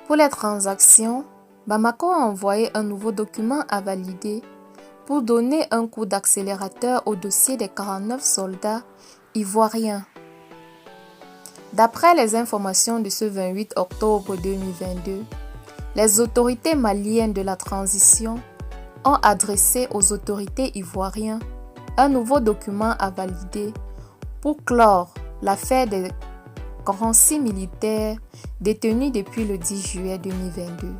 Pour les transactions, Bamako a envoyé un nouveau document à valider pour donner un coup d'accélérateur au dossier des 49 soldats ivoiriens. D'après les informations de ce 28 octobre 2022, les autorités maliennes de la transition ont adressé aux autorités ivoiriennes un nouveau document à valider pour clore l'affaire des 46 militaires détenus depuis le 10 juillet 2022.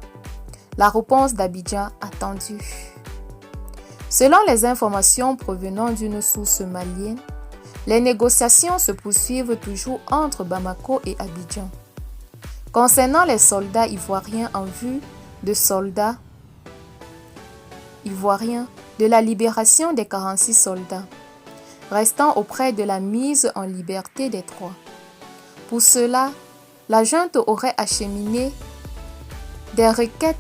La réponse d'Abidjan attendue. Selon les informations provenant d'une source malienne, les négociations se poursuivent toujours entre Bamako et Abidjan. Concernant les soldats ivoiriens en vue de soldats ivoiriens de la libération des 46 soldats, restant auprès de la mise en liberté des 3. Pour cela, la junte aurait acheminé des requêtes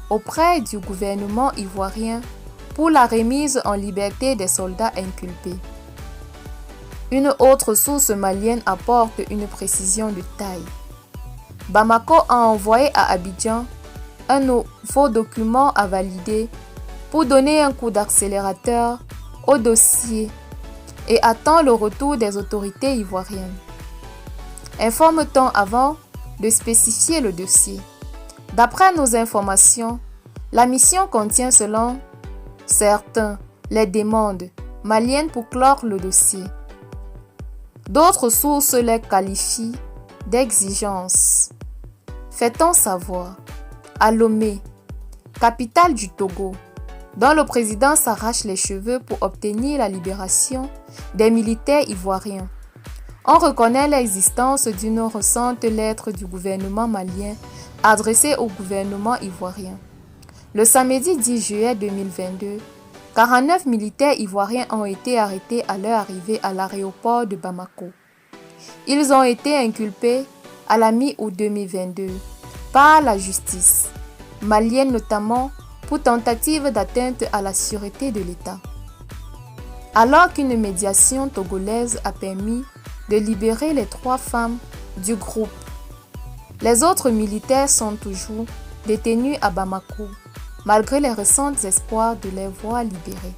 auprès du gouvernement ivoirien pour la remise en liberté des soldats inculpés. Une autre source malienne apporte une précision de taille. Bamako a envoyé à Abidjan un nouveau document à valider pour donner un coup d'accélérateur au dossier et attend le retour des autorités ivoiriennes. Informe-t-on avant de spécifier le dossier? D'après nos informations, la mission contient selon certains les demandes maliennes pour clore le dossier. D'autres sources les qualifient d'exigences. Fait-on savoir, à Lomé, capitale du Togo, dont le président s'arrache les cheveux pour obtenir la libération des militaires ivoiriens, on reconnaît l'existence d'une récente lettre du gouvernement malien adressée au gouvernement ivoirien. Le samedi 10 juillet 2022, 49 militaires ivoiriens ont été arrêtés à leur arrivée à l'aéroport de Bamako. Ils ont été inculpés à la mi-août 2022 par la justice malienne, notamment pour tentative d'atteinte à la sûreté de l'État. Alors qu'une médiation togolaise a permis de libérer les 3 femmes du groupe, les autres militaires sont toujours détenus à Bamako, malgré les récents espoirs de les voir libérés.